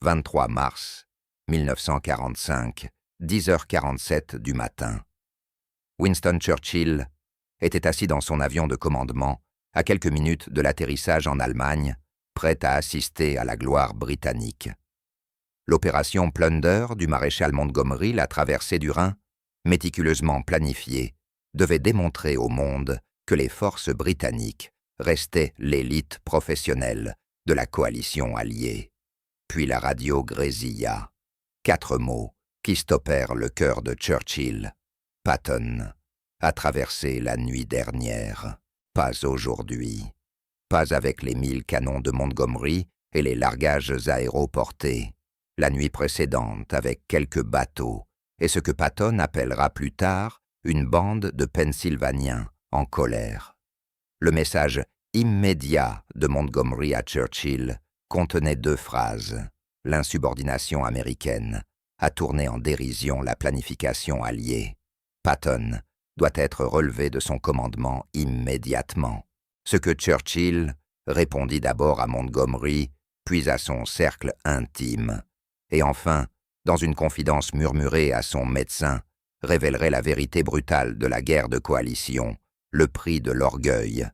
23 mars 1945, 10h47 du matin. Winston Churchill était assis dans son avion de commandement, à quelques minutes de l'atterrissage en Allemagne, prêt à assister à la gloire britannique. L'opération Plunder du maréchal Montgomery, la traversée du Rhin, méticuleusement planifiée, devait démontrer au monde que les forces britanniques restaient l'élite professionnelle de la coalition alliée. Puis la radio grésilla. 4 mots qui stoppèrent le cœur de Churchill. Patton a traversé la nuit dernière. Pas aujourd'hui. Pas avec les 1000 canons de Montgomery et les largages aéroportés. La nuit précédente avec quelques bateaux et ce que Patton appellera plus tard une bande de Pennsylvaniens en colère. Le message immédiat de Montgomery à Churchill contenait 2 phrases. L'insubordination américaine a tourné en dérision la planification alliée. Patton doit être relevé de son commandement immédiatement. Ce que Churchill répondit d'abord à Montgomery, puis à son cercle intime, et enfin, dans une confidence murmurée à son médecin, révélerait la vérité brutale de la guerre de coalition, le prix de l'orgueil,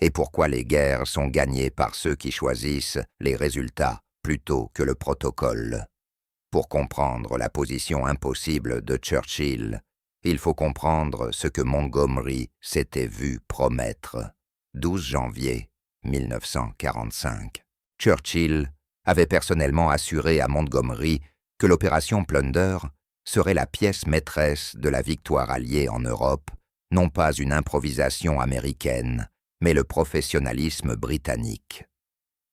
et pourquoi les guerres sont gagnées par ceux qui choisissent les résultats plutôt que le protocole. Pour comprendre la position impossible de Churchill, il faut comprendre ce que Montgomery s'était vu promettre. 12 janvier 1945. Churchill avait personnellement assuré à Montgomery que l'opération Plunder serait la pièce maîtresse de la victoire alliée en Europe, non pas une improvisation américaine, mais le professionnalisme britannique.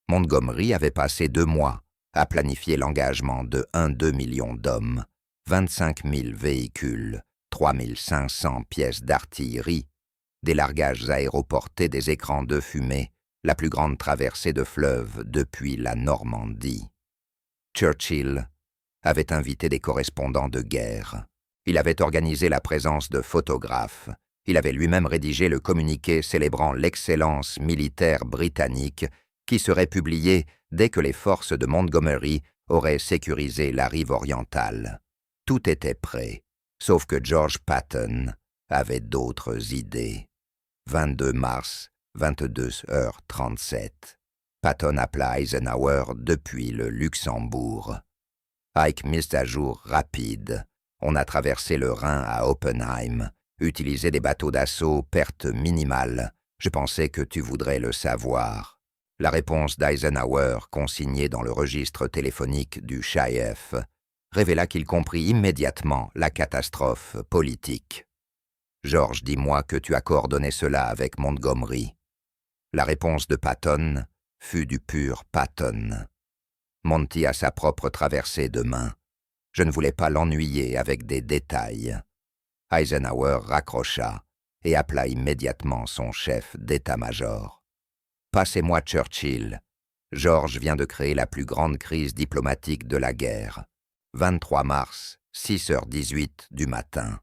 Montgomery avait passé 2 mois à planifier l'engagement de 1,2 million d'hommes, 25 000 véhicules, 3 500 pièces d'artillerie, des largages aéroportés, des écrans de fumée, la plus grande traversée de fleuve depuis la Normandie. Churchill avait invité des correspondants de guerre. Il avait organisé la présence de photographes. Il avait lui-même rédigé le communiqué célébrant l'excellence militaire britannique qui serait publié dès que les forces de Montgomery auraient sécurisé la rive orientale. Tout était prêt, sauf que George Patton avait d'autres idées. 22 mars, 22h37. Patton appela Eisenhower depuis le Luxembourg. Ike, mise à jour rapide. On a traversé le Rhin à Oppenheim, utilisé des bateaux d'assaut, perte minimale. Je pensais que tu voudrais le savoir. La réponse d'Eisenhower, consignée dans le registre téléphonique du Chaef, révéla qu'il comprit immédiatement la catastrophe politique. « George, dis-moi que tu as coordonné cela avec Montgomery. » La réponse de Patton fut du pur Patton. Monty a sa propre traversée demain. Je ne voulais pas l'ennuyer avec des détails. Eisenhower raccrocha et appela immédiatement son chef d'état-major. « Passez-moi Churchill. George vient de créer la plus grande crise diplomatique de la guerre. 23 mars, 6h18 du matin. »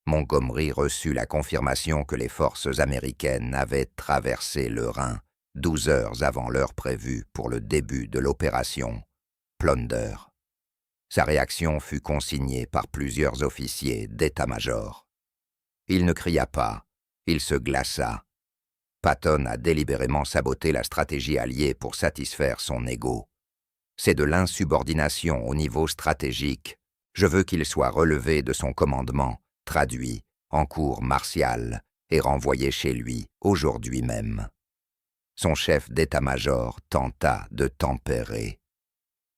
Montgomery reçut la confirmation que les forces américaines avaient traversé le Rhin 12 heures avant l'heure prévue pour le début de l'opération Plunder. Sa réaction fut consignée par plusieurs officiers d'état-major. Il ne cria pas, il se glaça. Patton a délibérément saboté la stratégie alliée pour satisfaire son ego. C'est de l'insubordination au niveau stratégique. Je veux qu'il soit relevé de son commandement, traduit en cour martiale et renvoyé chez lui aujourd'hui même. Son chef d'état-major tenta de tempérer.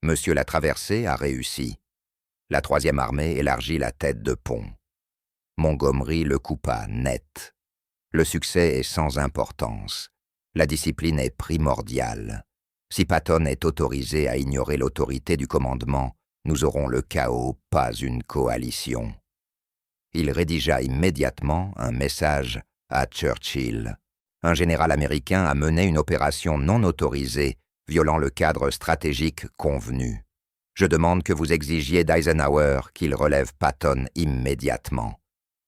Monsieur la traversée a réussi. La 3e armée élargit la tête de pont. Montgomery le coupa net. Le succès est sans importance. La discipline est primordiale. Si Patton est autorisé à ignorer l'autorité du commandement, nous aurons le chaos, pas une coalition. Il rédigea immédiatement un message à Churchill. Un général américain a mené une opération non autorisée, violant le cadre stratégique convenu. Je demande que vous exigiez d'Eisenhower qu'il relève Patton immédiatement.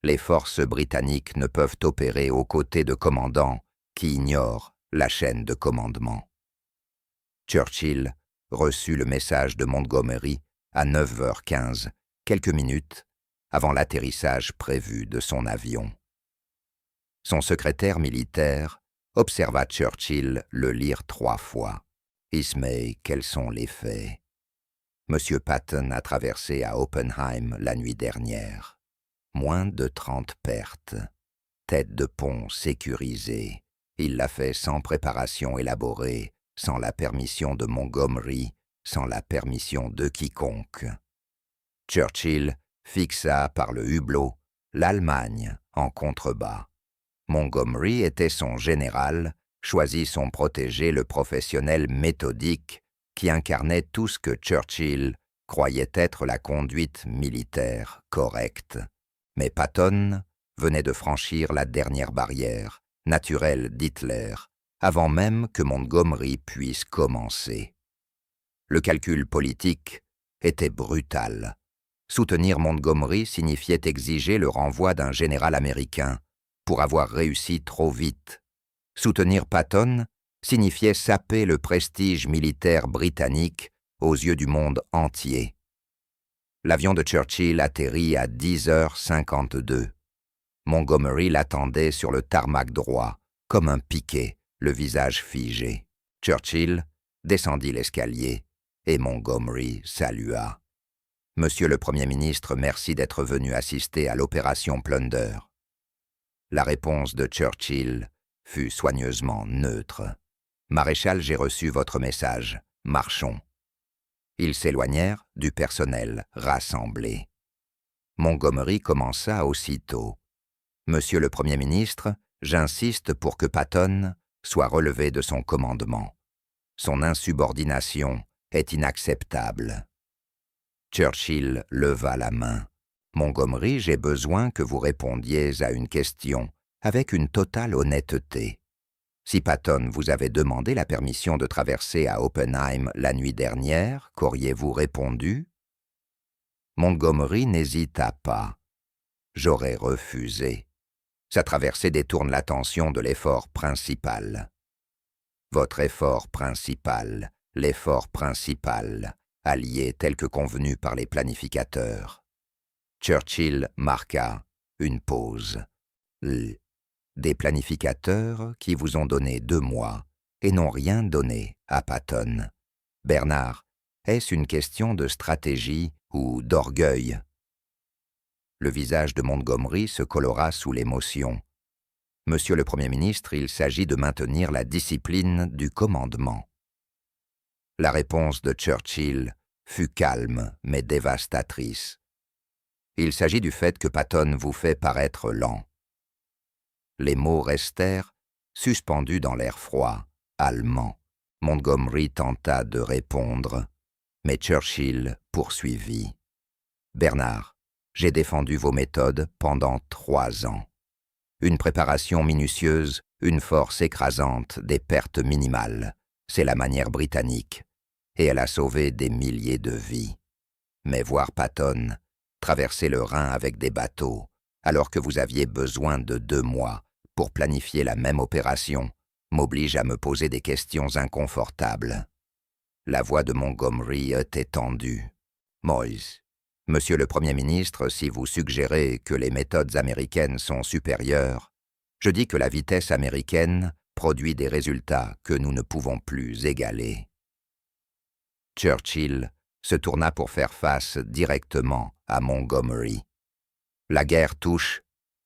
Les forces britanniques ne peuvent opérer aux côtés de commandants qui ignorent la chaîne de commandement. Churchill reçut le message de Montgomery à 9h15, quelques minutes avant l'atterrissage prévu de son avion. Son secrétaire militaire observa Churchill le lire 3 fois. « Ismay, quels sont les faits? Monsieur Patton a traversé à Oppenheim la nuit dernière. Moins de 30 pertes. Tête de pont sécurisée. Il l'a fait sans préparation élaborée, sans la permission de Montgomery, sans la permission de quiconque. » Churchill fixa par le hublot l'Allemagne en contrebas. Montgomery était son général, choisit son protégé, le professionnel méthodique qui incarnait tout ce que Churchill croyait être la conduite militaire correcte. Mais Patton venait de franchir la dernière barrière, naturelle d'Hitler, avant même que Montgomery puisse commencer. Le calcul politique était brutal. Soutenir Montgomery signifiait exiger le renvoi d'un général américain pour avoir réussi trop vite. Soutenir Patton signifiait saper le prestige militaire britannique aux yeux du monde entier. L'avion de Churchill atterrit à 10h52. Montgomery l'attendait sur le tarmac droit, comme un piquet, le visage figé. Churchill descendit l'escalier et Montgomery salua. « Monsieur le Premier ministre, merci d'être venu assister à l'opération Plunder. » La réponse de Churchill fut soigneusement neutre. « Maréchal, j'ai reçu votre message. Marchons. » Ils s'éloignèrent du personnel rassemblé. Montgomery commença aussitôt. « Monsieur le Premier ministre, j'insiste pour que Patton soit relevé de son commandement. Son insubordination est inacceptable. » Churchill leva la main. « Montgomery, j'ai besoin que vous répondiez à une question avec une totale honnêteté. Si Patton vous avait demandé la permission de traverser à Oppenheim la nuit dernière, qu'auriez-vous répondu ?» Montgomery n'hésita pas. « J'aurais refusé. Sa traversée détourne l'attention de l'effort principal. » Votre effort principal, l'effort principal, allié tel que convenu par les planificateurs. Churchill marqua une pause. Des planificateurs qui vous ont donné 2 mois et n'ont rien donné à Patton. Bernard, est-ce une question de stratégie ou d'orgueil? Le visage de Montgomery se colora sous l'émotion. Monsieur le Premier ministre, il s'agit de maintenir la discipline du commandement. La réponse de Churchill fut calme mais dévastatrice. Il s'agit du fait que Patton vous fait paraître lent. Les mots restèrent suspendus dans l'air froid, allemand. Montgomery tenta de répondre, mais Churchill poursuivit. « Bernard, j'ai défendu vos méthodes pendant 3 ans. Une préparation minutieuse, une force écrasante, des pertes minimales. C'est la manière britannique, et elle a sauvé des milliers de vies. Mais voir Patton traverser le Rhin avec des bateaux, alors que vous aviez besoin de 2 mois pour planifier la même opération, m'oblige à me poser des questions inconfortables. » La voix de Montgomery était tendue. « Moïse, Monsieur le Premier ministre, si vous suggérez que les méthodes américaines sont supérieures, je dis que la vitesse américaine produit des résultats que nous ne pouvons plus égaler. » Churchill se tourna pour faire face directement à Montgomery. « La guerre touche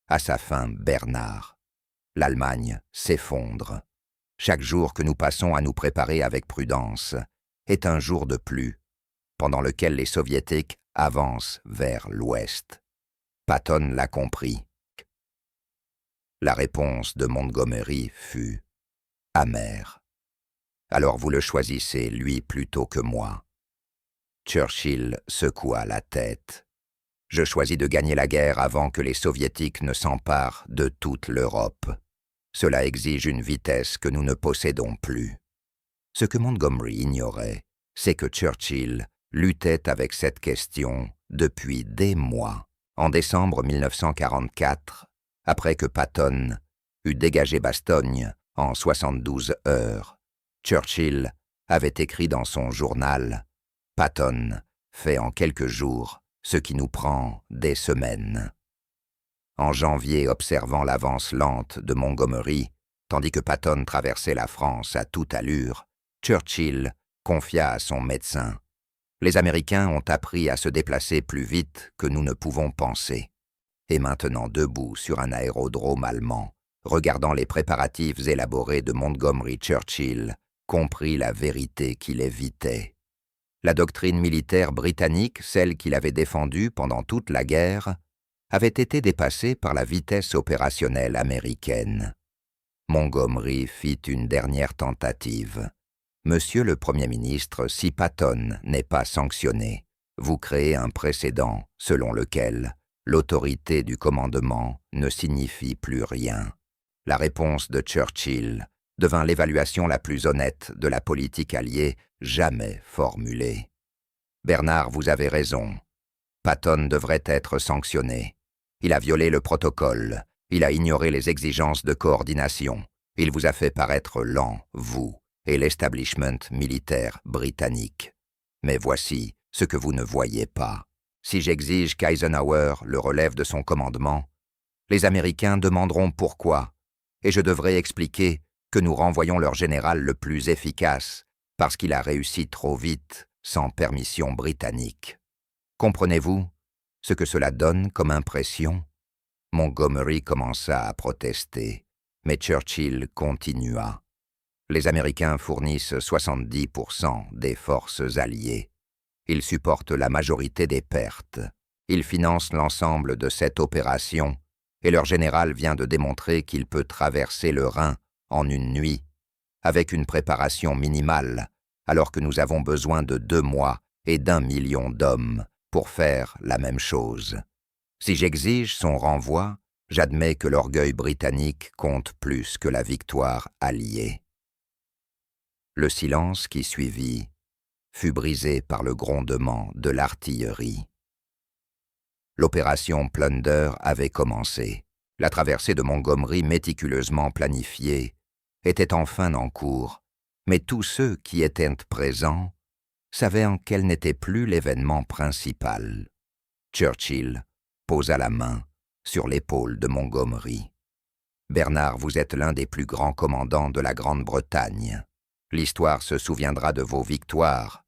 à sa fin, Bernard. L'Allemagne s'effondre. Chaque jour que nous passons à nous préparer avec prudence est un jour de plus, pendant lequel les Soviétiques avancent vers l'Ouest. » Patton l'a compris. La réponse de Montgomery fut amère. « Alors vous le choisissez, lui, plutôt que moi. » Churchill secoua la tête. « Je choisis de gagner la guerre avant que les Soviétiques ne s'emparent de toute l'Europe. Cela exige une vitesse que nous ne possédons plus. » Ce que Montgomery ignorait, c'est que Churchill luttait avec cette question depuis des mois. En décembre 1944, après que Patton eut dégagé Bastogne en 72 heures, Churchill avait écrit dans son journal « Patton fait en quelques jours ce qui nous prend des semaines ». En janvier, observant l'avance lente de Montgomery, tandis que Patton traversait la France à toute allure, Churchill confia à son médecin « Les Américains ont appris à se déplacer plus vite que nous ne pouvons penser. » Et maintenant debout sur un aérodrome allemand, regardant les préparatifs élaborés de Montgomery, Churchill comprit la vérité qu'il évitait. La doctrine militaire britannique, celle qu'il avait défendue pendant toute la guerre, avait été dépassée par la vitesse opérationnelle américaine. Montgomery fit une dernière tentative. « Monsieur le Premier ministre, si Patton n'est pas sanctionné, vous créez un précédent selon lequel l'autorité du commandement ne signifie plus rien. » La réponse de Churchill devint l'évaluation la plus honnête de la politique alliée jamais formulée. « Bernard, vous avez raison. Patton devrait être sanctionné. Il a violé le protocole, il a ignoré les exigences de coordination, il vous a fait paraître lent, vous, et l'establishment militaire britannique. Mais voici ce que vous ne voyez pas. Si j'exige qu'Eisenhower le relève de son commandement, les Américains demanderont pourquoi, et je devrai expliquer que nous renvoyons leur général le plus efficace parce qu'il a réussi trop vite, sans permission britannique. Comprenez-vous ce que cela donne comme impression? » Montgomery commença à protester, mais Churchill continua. « Les Américains fournissent 70% des forces alliées. Ils supportent la majorité des pertes. Ils financent l'ensemble de cette opération et leur général vient de démontrer qu'il peut traverser le Rhin en une nuit, avec une préparation minimale, alors que nous avons besoin de 2 mois et d'1 million d'hommes pour faire la même chose. Si j'exige son renvoi, j'admets que l'orgueil britannique compte plus que la victoire alliée. » Le silence qui suivit fut brisé par le grondement de l'artillerie. L'opération Plunder avait commencé. La traversée de Montgomery, méticuleusement planifiée, était enfin en cours, mais tous ceux qui étaient présents savaient qu'elle n'était plus l'événement principal. Churchill posa la main sur l'épaule de Montgomery. « Bernard, vous êtes l'un des plus grands commandants de la Grande-Bretagne. L'histoire se souviendra de vos victoires,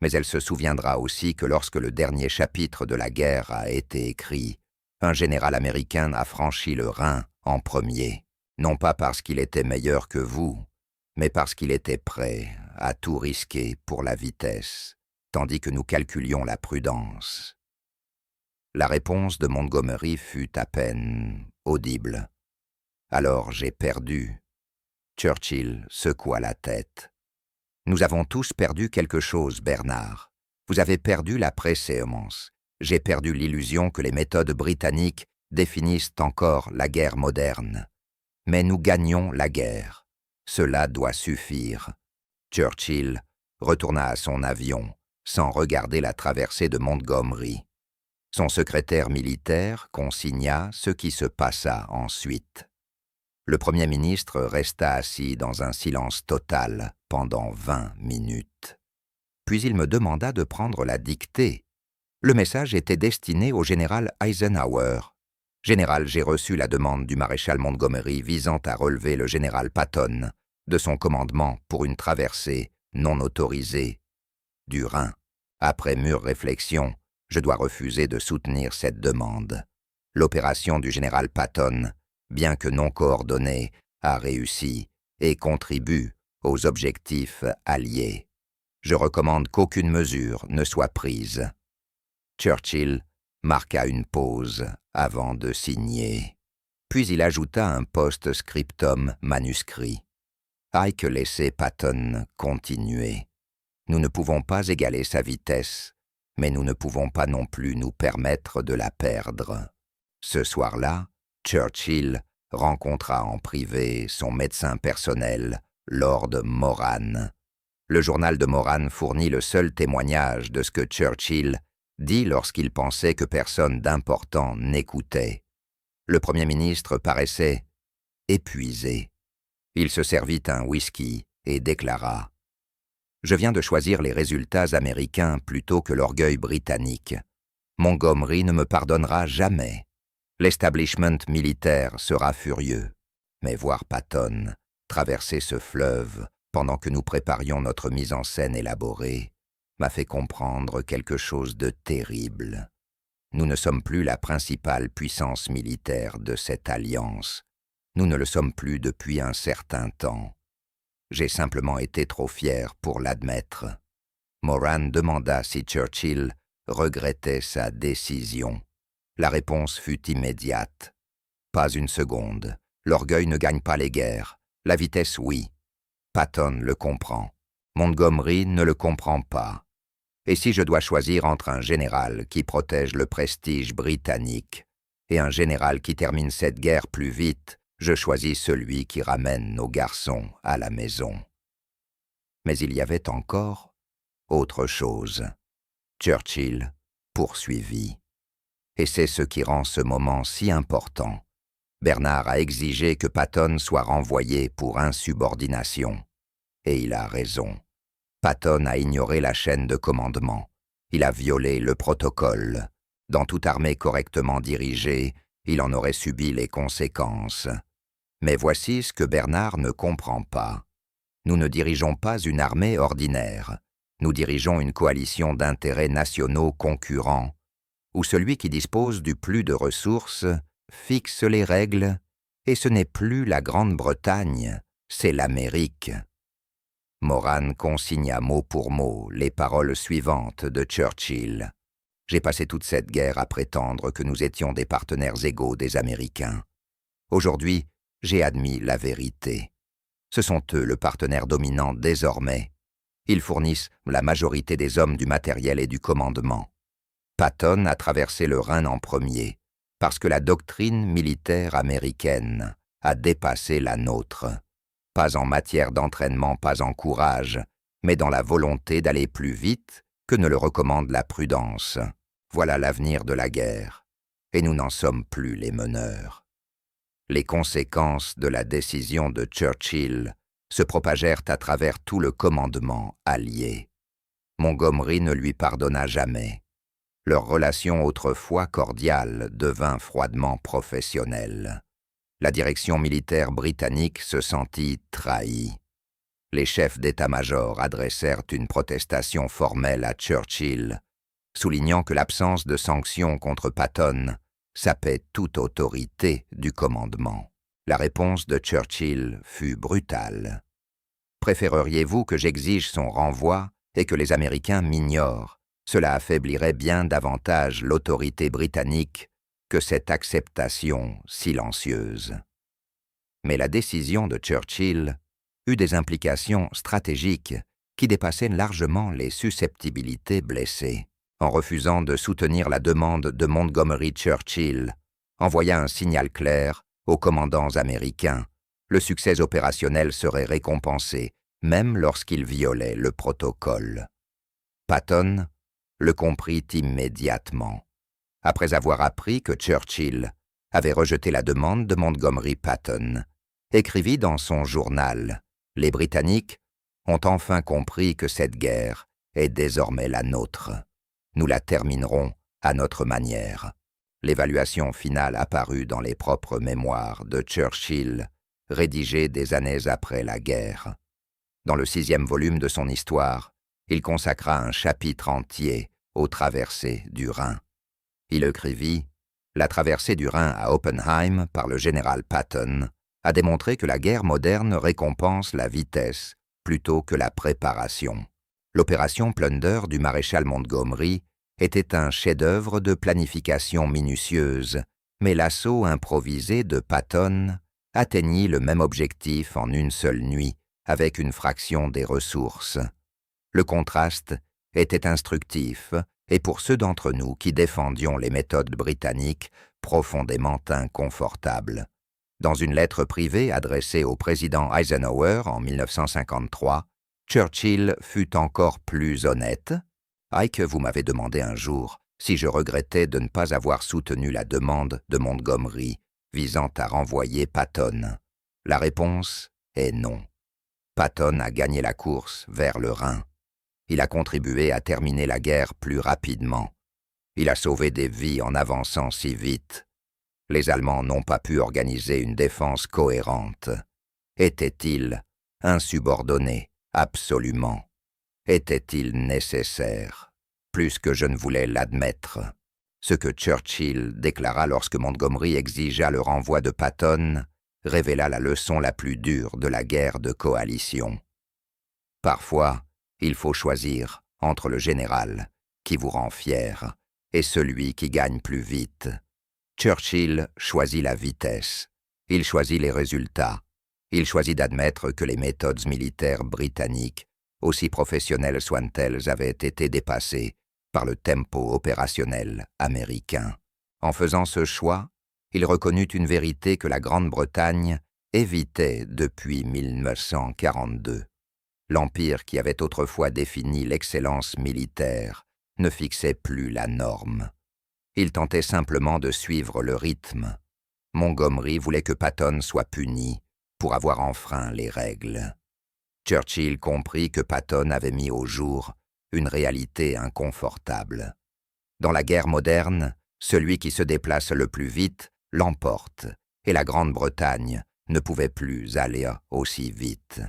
mais elle se souviendra aussi que lorsque le dernier chapitre de la guerre a été écrit, un général américain a franchi le Rhin en premier, non pas parce qu'il était meilleur que vous, mais parce qu'il était prêt à tout risquer pour la vitesse, tandis que nous calculions la prudence. » La réponse de Montgomery fut à peine audible. « Alors j'ai perdu. » Churchill secoua la tête. « Nous avons tous perdu quelque chose, Bernard. Vous avez perdu la préséance. J'ai perdu l'illusion que les méthodes britanniques définissent encore la guerre moderne. Mais nous gagnons la guerre. Cela doit suffire. » Churchill retourna à son avion, sans regarder la traversée de Montgomery. Son secrétaire militaire consigna ce qui se passa ensuite. Le Premier ministre resta assis dans un silence total pendant 20 minutes. Puis il me demanda de prendre la dictée. Le message était destiné au général Eisenhower. « Général, j'ai reçu la demande du maréchal Montgomery visant à relever le général Patton de son commandement pour une traversée non autorisée du Rhin. Après mûre réflexion, je dois refuser de soutenir cette demande. L'opération du général Patton, bien que non coordonnée, a réussi et contribue aux objectifs alliés. Je recommande qu'aucune mesure ne soit prise. » Churchill marqua une pause avant de signer. Puis il ajouta un post-scriptum manuscrit. « Aille que laisser Patton continuer. Nous ne pouvons pas égaler sa vitesse, mais nous ne pouvons pas non plus nous permettre de la perdre. » Ce soir-là, Churchill rencontra en privé son médecin personnel, Lord Moran. Le journal de Moran fournit le seul témoignage de ce que Churchill dit lorsqu'il pensait que personne d'important n'écoutait. Le Premier ministre paraissait épuisé. Il se servit un whisky et déclara Je viens de choisir les résultats américains plutôt que l'orgueil britannique. Montgomery ne me pardonnera jamais. L'establishment militaire sera furieux. Mais voir Patton traverser ce fleuve pendant que nous préparions notre mise en scène élaborée m'a fait comprendre quelque chose de terrible. Nous ne sommes plus la principale puissance militaire de cette alliance. Nous ne le sommes plus depuis un certain temps. J'ai simplement été trop fier pour l'admettre. Moran demanda si Churchill regrettait sa décision. La réponse fut immédiate. Pas une seconde. L'orgueil ne gagne pas les guerres. La vitesse, oui. Patton le comprend. Montgomery ne le comprend pas. Et si je dois choisir entre un général qui protège le prestige britannique et un général qui termine cette guerre plus vite, je choisis celui qui ramène nos garçons à la maison. Mais il y avait encore autre chose. Churchill poursuivit. Et c'est ce qui rend ce moment si important. Bernard a exigé que Patton soit renvoyé pour insubordination. Et il a raison. Patton a ignoré la chaîne de commandement. Il a violé le protocole. Dans toute armée correctement dirigée, il en aurait subi les conséquences. Mais voici ce que Bernard ne comprend pas. Nous ne dirigeons pas une armée ordinaire. Nous dirigeons une coalition d'intérêts nationaux concurrents, où celui qui dispose du plus de ressources fixe les règles, et ce n'est plus la Grande-Bretagne, c'est l'Amérique. Moran consigna mot pour mot les paroles suivantes de Churchill. J'ai passé toute cette guerre à prétendre que nous étions des partenaires égaux des Américains. Aujourd'hui, j'ai admis la vérité. Ce sont eux le partenaire dominant désormais. Ils fournissent la majorité des hommes du matériel et du commandement. Patton a traversé le Rhin en premier, parce que la doctrine militaire américaine a dépassé la nôtre. Pas en matière d'entraînement, pas en courage, mais dans la volonté d'aller plus vite que ne le recommande la prudence. Voilà l'avenir de la guerre, et nous n'en sommes plus les meneurs. Les conséquences de la décision de Churchill se propagèrent à travers tout le commandement allié. Montgomery ne lui pardonna jamais. Leur relation autrefois cordiale devint froidement professionnelle. La direction militaire britannique se sentit trahie. Les chefs d'état-major adressèrent une protestation formelle à Churchill, soulignant que l'absence de sanctions contre Patton sapait toute autorité du commandement. La réponse de Churchill fut brutale. « Préféreriez-vous que j'exige son renvoi et que les Américains m'ignorent? Cela affaiblirait bien davantage l'autorité britannique que cette acceptation silencieuse. » Mais la décision de Churchill eut des implications stratégiques qui dépassaient largement les susceptibilités blessées. En refusant de soutenir la demande de Montgomery, Churchill envoya un signal clair aux commandants américains. Le succès opérationnel serait récompensé, même lorsqu'il violait le protocole. Patton le comprit immédiatement. Après avoir appris que Churchill avait rejeté la demande de Montgomery, Patton écrivit dans son journal « Les Britanniques ont enfin compris que cette guerre est désormais la nôtre. Nous la terminerons à notre manière. » L'évaluation finale apparut dans les propres mémoires de Churchill, rédigés des années après la guerre. Dans le 6e volume de son histoire, il consacra un chapitre entier aux traversées du Rhin. Il écrivit « La traversée du Rhin à Oppenheim par le général Patton a démontré que la guerre moderne récompense la vitesse plutôt que la préparation. L'opération Plunder du maréchal Montgomery était un chef-d'œuvre de planification minutieuse, mais l'assaut improvisé de Patton atteignit le même objectif en une seule nuit, avec une fraction des ressources. Le contraste était instructif, et pour ceux d'entre nous qui défendions les méthodes britanniques, profondément inconfortable. Dans une lettre privée adressée au président Eisenhower en 1953, Churchill fut encore plus honnête. « Ike, vous m'avez demandé un jour si je regrettais de ne pas avoir soutenu la demande de Montgomery visant à renvoyer Patton. La réponse est non. Patton a gagné la course vers le Rhin. Il a contribué à terminer la guerre plus rapidement. Il a sauvé des vies en avançant si vite. Les Allemands n'ont pas pu organiser une défense cohérente. Était-il insubordonné? Absolument. Était-il nécessaire? Plus que je ne voulais l'admettre. Ce que Churchill déclara lorsque Montgomery exigea le renvoi de Patton révéla la leçon la plus dure de la guerre de coalition. Parfois, il faut choisir entre le général, qui vous rend fier, et celui qui gagne plus vite. Churchill choisit la vitesse. Il choisit les résultats. Il choisit d'admettre que les méthodes militaires britanniques, aussi professionnelles soient-elles, avaient été dépassées par le tempo opérationnel américain. En faisant ce choix, il reconnut une vérité que la Grande-Bretagne évitait depuis 1942. L'empire qui avait autrefois défini l'excellence militaire ne fixait plus la norme. Il tentait simplement de suivre le rythme. Montgomery voulait que Patton soit puni pour avoir enfreint les règles. Churchill comprit que Patton avait mis au jour une réalité inconfortable. Dans la guerre moderne, celui qui se déplace le plus vite l'emporte, et la Grande-Bretagne ne pouvait plus aller aussi vite.